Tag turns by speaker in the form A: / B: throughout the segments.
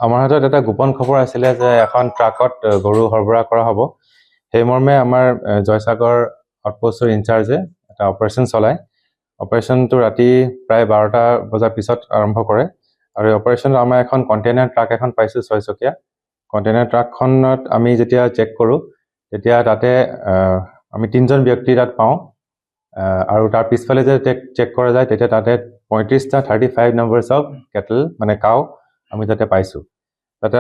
A: আমাৰ হাতত এটা গোপন খবৰ আছিলে যে এখন ট্ৰাকত গৰু সৰবৰাহ কৰা হ'ব। সেই মৰ্মে আমাৰ জয়সাগৰ আউটপোষ্টৰ ইনচাৰ্জে এটা অপাৰেশ্যন চলায়। অপাৰেশ্যনটো ৰাতি প্ৰায় 12টা বজাৰ পিছত আৰম্ভ কৰে আৰু এই অপাৰেশ্যনত আমাৰ এখন কণ্টেইনাৰ ট্ৰাক এখন পাইছোঁ 6 চকীয়া। কণ্টেইনাৰ ট্ৰাকখনত আমি যেতিয়া চেক কৰোঁ তেতিয়া তাতে আমি 3জন ব্যক্তি তাত পাওঁ আৰু তাৰ পিছফালে যে চেক কৰা যায় তেতিয়া তাতে 35টা 35 নম্বৰছ অফ কেটল মানে কাউ আমি তাতে পাইছোঁ। তাতে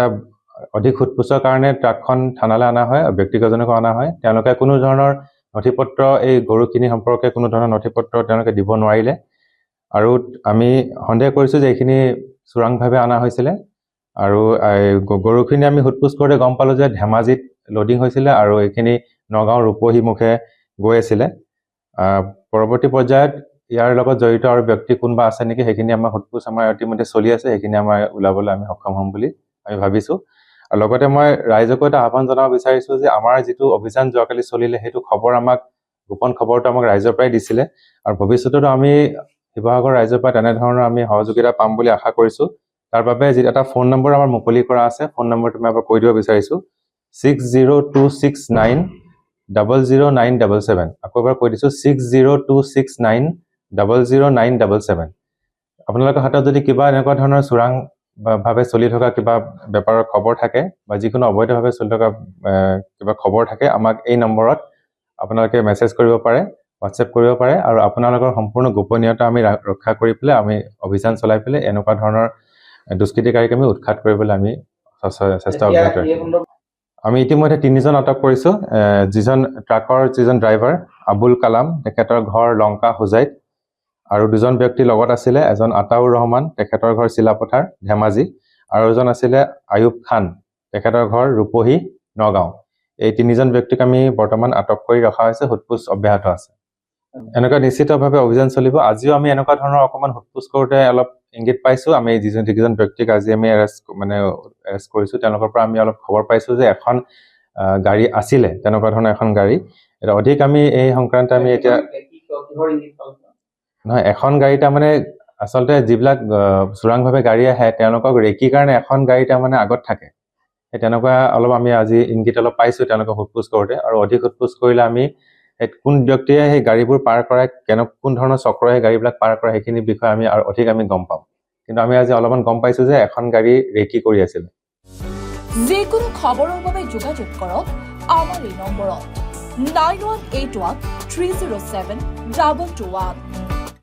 A: অধিক সোধপোছৰ কাৰণে ট্ৰাকখন থানালৈ অনা হয় আৰু ব্যক্তিগতজনকো অনা হয়। তেওঁলোকে কোনো ধৰণৰ নথিপত্ৰ এই গৰুখিনি সম্পৰ্কে কোনো ধৰণৰ নথিপত্ৰ তেওঁলোকে দিব নোৱাৰিলে আৰু আমি সন্দেহ কৰিছোঁ যে এইখিনি চোৰাংভাৱে অনা হৈছিলে আৰু গৰুখিনি আমি সোধপোছ কৰোঁতে গম পালোঁ যে ধেমাজিত লোডিং হৈছিলে আৰু এইখিনি নগাঁও ৰূপহী মুখে গৈ আছিলে। পৰৱৰ্তী পৰ্যায়ত ইয়াৰ লগত জড়িত আৰু ব্যক্তি কোনোবা আছে নেকি সেইখিনি আমাৰ সোধপোছ আমাৰ ইতিমধ্যে চলি আছে, সেইখিনি আমাৰ ওলাবলৈ আমি সক্ষম হ'ম বুলি আমি ভাবিছোঁ। আৰু লগতে মই ৰাইজকো এটা আহ্বান জনাব বিচাৰিছোঁ যে আমাৰ যিটো অভিযান যোৱাকালি চলিলে সেইটো খবৰ আমাক গোপন খবৰটো আমাক ৰাইজৰ পৰাই দিছিলে আৰু ভৱিষ্যততো আমি শিৱসাগৰ ৰাইজৰ পৰা তেনেধৰণৰ আমি সহযোগিতা পাম বুলি আশা কৰিছোঁ। তাৰ বাবে এটা ফোন নম্বৰ আমাৰ মুকলি কৰা আছে, ফোন নম্বৰটো মই এবাৰ কৈ দিব বিচাৰিছোঁ 6026900977। আকৌ এবাৰ কৈ দিছোঁ 6026900977। আপোনালোকৰ হাতত যদি কিবা এনেকুৱা ধৰণৰ চোৰাংভাৱে চলি থকা কিবা বেপাৰৰ খবৰ থাকে বা যিকোনো অবৈধভাৱে চলি থকা কিবা খবৰ থাকে আমাক এই নম্বৰত আপোনালোকে মেছেজ কৰিব পাৰে, হোৱাটছএপ কৰিব পাৰে আৰু আপোনালোকৰ সম্পূৰ্ণ গোপনীয়তা আমি ৰক্ষা কৰি পেলাই আমি অভিযান চলাই পেলাই এনেকুৱা ধৰণৰ দুষ্কৃতিকাৰীক আমি উৎখাত কৰিবলৈ আমি চেষ্টা অব্যাহত ৰাখিম। আমি ইতিমধ্যে 3জন আটক কৰিছোঁ। ট্ৰাকৰ যিজন ড্ৰাইভাৰ আবুল কালাম, তেখেতৰ ঘৰ লংকা হোজাইত আৰু 2জন ব্যক্তি লগত আছিলে। এজন আতাউৰ ৰহমান, তেখেতৰ ঘৰ চিলাপথাৰ ধেমাজি আৰু এজন আছিলে আয়ুব খান, তেখেতৰ ঘৰ ৰূপহী নগাঁও। এই 3জন ব্যক্তিক আমি বৰ্তমান আটক কৰি ৰখা হৈছে, সোধপোছ অব্যাহত আছে। এনেকুৱা নিশ্চিতভাৱে অভিযান চলিব। আজিও আমি এনেকুৱা ধৰণৰ অকণমান সোধপোছ কৰোঁতে অলপ ইংগিত পাইছোঁ। আমি যিকেইজন ব্যক্তিক আজি আমি এৰেষ্ট কৰিছোঁ তেওঁলোকৰ পৰা আমি অলপ খবৰ পাইছোঁ যে এখন গাড়ী আছিলে, তেনেকুৱা ধৰণৰ এখন গাড়ী। এটা অধিক আমি এই সংক্ৰান্তে আমি এতিয়া নহয়, এখন গাড়ী তাৰমানে আচলতে যিবিলাক চোৰাংভাৱে গাড়ী আহে তেওঁলোকক ৰেকিৰ কাৰণে এখন গাড়ী তাৰমানে আগত থাকে। সেই তেনেকুৱা অলপ আমি আজি ইংগিত অলপ পাইছোঁ তেওঁলোকক সোধপোছ কৰোঁতে আৰু অধিক সোধপোছ কৰিলে আমি কোন ব্যক্তিয়ে সেই গাড়ীবোৰ পাৰ কৰাই কোন ধৰণৰ চক্ৰই সেই গাড়ীবিলাক পাৰ কৰে সেইখিনি বিষয়ে আমি আৰু অধিক আমি গম পাম। কিন্তু আমি আজি অলপমান গম পাইছোঁ যে এখন গাড়ী ৰেকি কৰি আছিল।
B: যিকোনো খবৰৰ বাবে যোগাযোগ কৰক আমাৰ এই নম্বৰত 9181 307 2221।